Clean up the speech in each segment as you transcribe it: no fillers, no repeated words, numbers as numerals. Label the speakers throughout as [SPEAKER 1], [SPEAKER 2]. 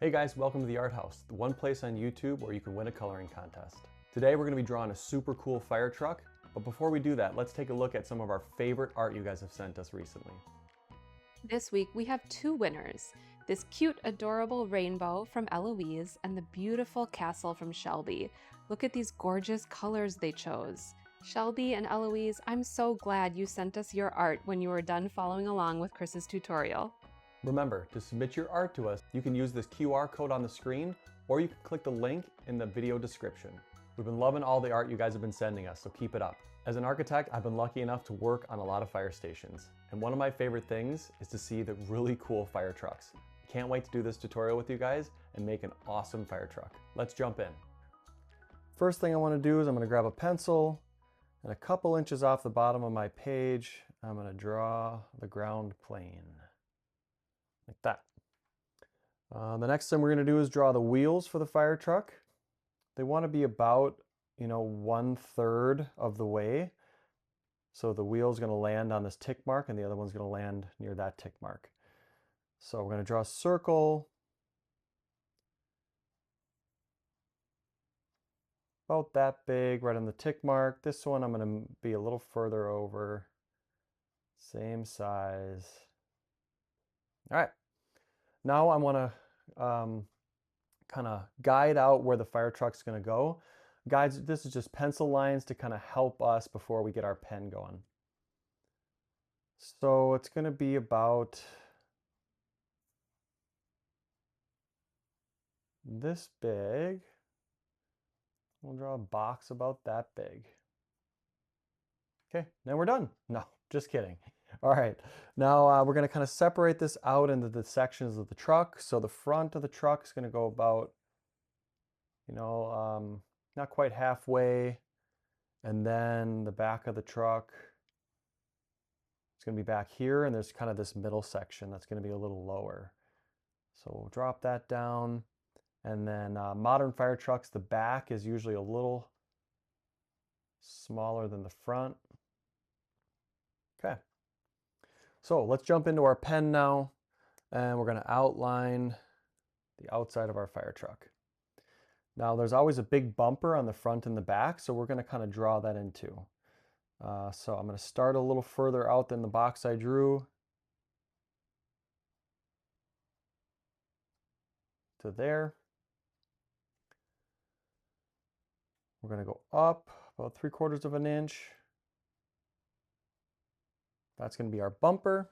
[SPEAKER 1] Hey guys, welcome to the Art House, the one place on YouTube where you can win a coloring contest. Today we're going to be drawing a super cool fire truck, but before we do that, let's take a look at some of our favorite art you guys have sent us recently.
[SPEAKER 2] This week we have two winners, this cute, adorable rainbow from Eloise and the beautiful castle from Shelby. Look at these gorgeous colors they chose. Shelby and Eloise, I'm so glad you sent us your art when you were done following along with Chris's tutorial.
[SPEAKER 1] Remember, to submit your art to us, you can use this QR code on the screen, or you can click the link in the video description. We've been loving all the art you guys have been sending us, so keep it up. As an architect, I've been lucky enough to work on a lot of fire stations, and one of my favorite things is to see the really cool fire trucks. Can't wait to do this tutorial with you guys and make an awesome fire truck. Let's jump in. First thing I want to do is I'm going to grab a pencil, and a couple inches off the bottom of my page, I'm going to draw the ground plane. Like that. The next thing we're going to do is draw the wheels for the fire truck. They want to be about, 1/3 of the way. So the wheel's going to land on this tick mark and the other one's going to land near that tick mark. So we're going to draw a circle about that big right on the tick mark. This one I'm going to be a little further over. Same size. All right. Now I want to kind of guide out where the fire truck's going to go. Guys, this is just pencil lines to kind of help us before we get our pen going. So it's going to be about this big. We'll draw a box about that big. Okay, now we're done. No, just kidding. All right, now we're going to kind of separate this out into the sections of the truck. So the front of the truck is going to go about, not quite halfway. And then the back of the truck, it's going to be back here. And there's kind of this middle section that's going to be a little lower. So we'll drop that down. And then modern fire trucks, the back is usually a little smaller than the front. Okay. So let's jump into our pen now, and we're going to outline the outside of our fire truck. Now there's always a big bumper on the front and the back, so we're going to kind of draw that in too. So I'm going to start a little further out than the box I drew to there. We're going to go up about 3/4 of an inch. That's going to be our bumper.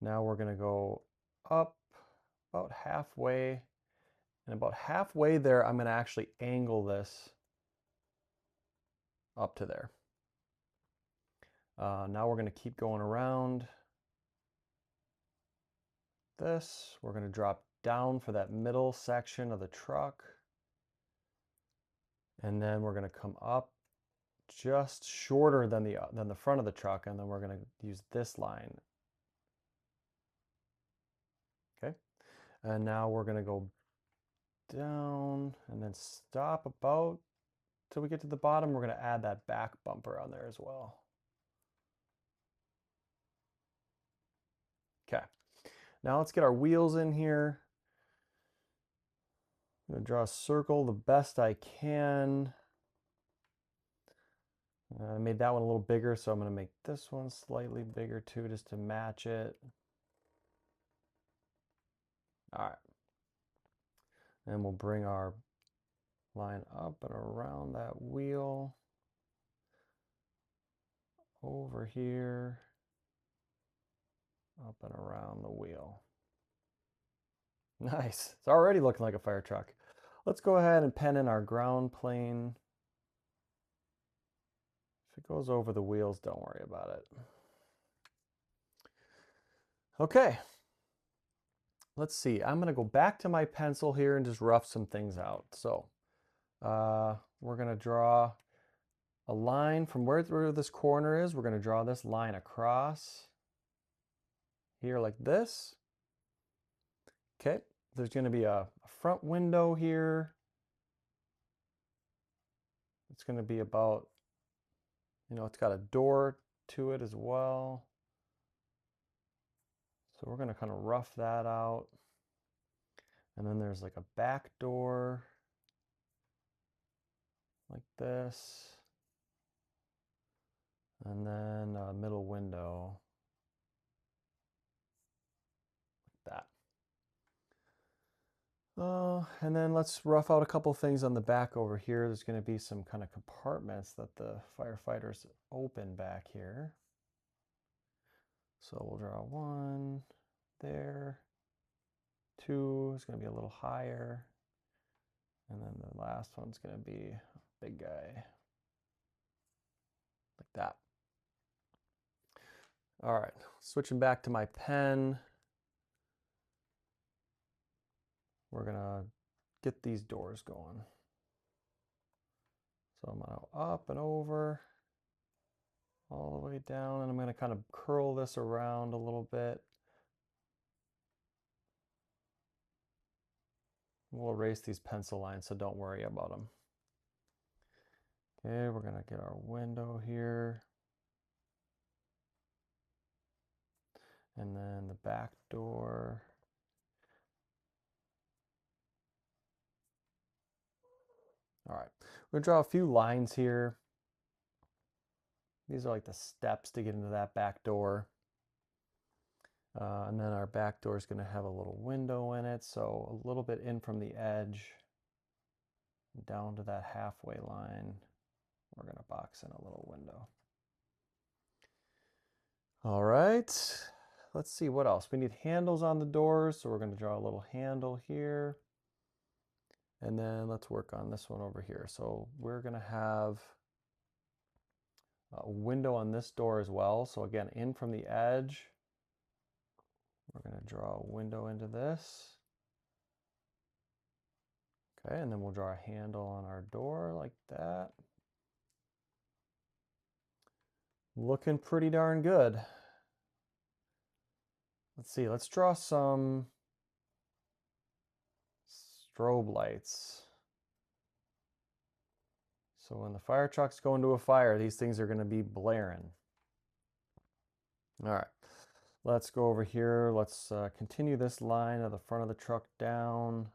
[SPEAKER 1] Now we're going to go up about halfway. And about halfway there, I'm going to actually angle this up to there. Now we're going to keep going around this. We're going to drop down for that middle section of the truck. And then we're going to come up just shorter than the front of the truck, and then we're going to use this line. Okay, and now we're going to go down and then stop about till we get to the bottom. We're going to add that back bumper on there as well. Okay, now let's get our wheels in here. I'm going to draw a circle the best I can. I made that one a little bigger, so I'm going to make this one slightly bigger too, just to match it. All right. And we'll bring our line up and around that wheel. Over here. Up and around the wheel. Nice. It's already looking like a fire truck. Let's go ahead and pen in our ground plane. If it goes over the wheels, don't worry about it. Okay. Let's see. I'm going to go back to my pencil here and just rough some things out. So we're going to draw a line from where this corner is. We're going to draw this line across here like this. Okay. There's going to be a front window here. It's going to be about, it's got a door to it as well. So we're going to kind of rough that out. And then there's like a back door like this. And then a middle window like that. And then let's rough out a couple things on the back over here. There's going to be some kind of compartments that the firefighters open back here. So we'll draw one there. Two is going to be a little higher. And then the last one's going to be a big guy. Like that. All right, switching back to my pen. We're going to get these doors going. So I'm going to up and over, all the way down, and I'm going to kind of curl this around a little bit. We'll erase these pencil lines, so don't worry about them. Okay, we're going to get our window here. And then the back door. All right, we're going to draw a few lines here. These are like the steps to get into that back door. And then our back door is going to have a little window in it, so a little bit in from the edge down to that halfway line. We're going to box in a little window. All right, let's see what else. We need handles on the doors, so we're going to draw a little handle here. And then let's work on this one over here. So we're going to have a window on this door as well. So again, in from the edge, we're going to draw a window into this. Okay, and then we'll draw a handle on our door like that. Looking pretty darn good. Let's see, let's draw some strobe lights. So when the fire trucks go into a fire, these things are going to be blaring. All right, let's go over here. Let's continue this line of the front of the truck down.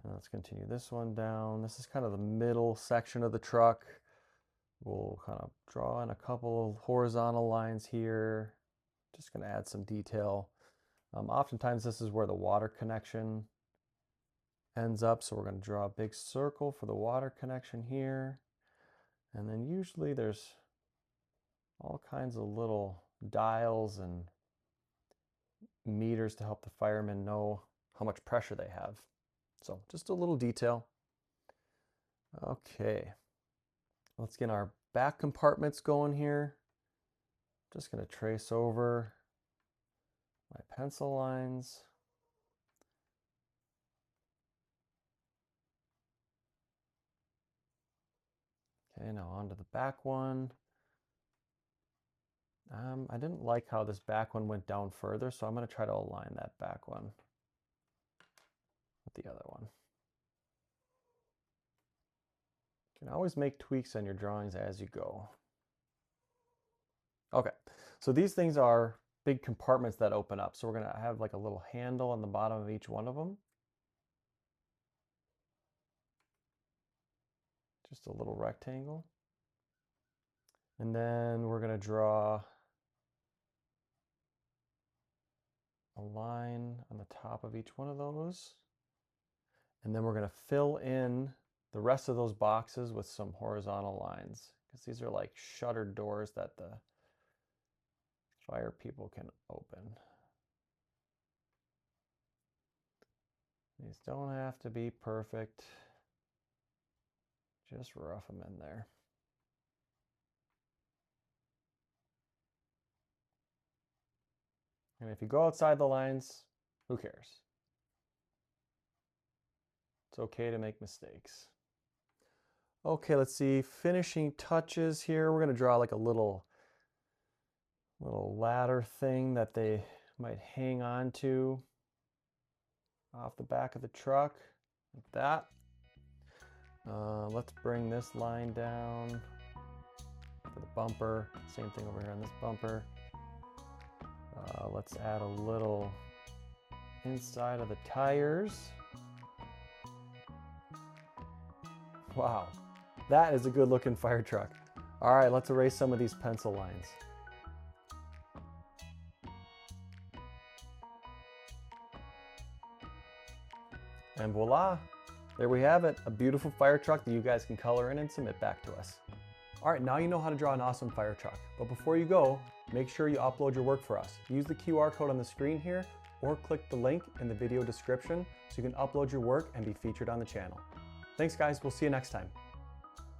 [SPEAKER 1] And let's continue this one down. This is kind of the middle section of the truck. We'll kind of draw in a couple of horizontal lines here. Just going to add some detail. Oftentimes this is where the water connection ends up, so we're going to draw a big circle for the water connection here. And then usually there's all kinds of little dials and meters to help the firemen know how much pressure they have. So just a little detail. Okay, let's get our back compartments going here. Just going to trace over my pencil lines. Okay, now on to the back one. I didn't like how this back one went down further, so I'm going to try to align that back one with the other one. You can always make tweaks on your drawings as you go. Okay, so these things are big compartments that open up. So we're going to have like a little handle on the bottom of each one of them. Just a little rectangle. And then we're going to draw a line on the top of each one of those. And then we're going to fill in the rest of those boxes with some horizontal lines, because these are like shuttered doors that the fire people can open. These don't have to be perfect. Just rough them in there. And if you go outside the lines, who cares? It's okay to make mistakes. Okay, let's see, finishing touches here. We're going to draw like a little ladder thing that they might hang on to off the back of the truck, like that. Let's bring this line down for the bumper. Same thing over here on this bumper. Let's add a little inside of the tires. Wow, that is a good looking fire truck. All right, let's erase some of these pencil lines. And voila, there we have it, a beautiful fire truck that you guys can color in and submit back to us. All right, now you know how to draw an awesome fire truck. But before you go, make sure you upload your work for us. Use the QR code on the screen here or click the link in the video description so you can upload your work and be featured on the channel. Thanks guys, we'll see you next time.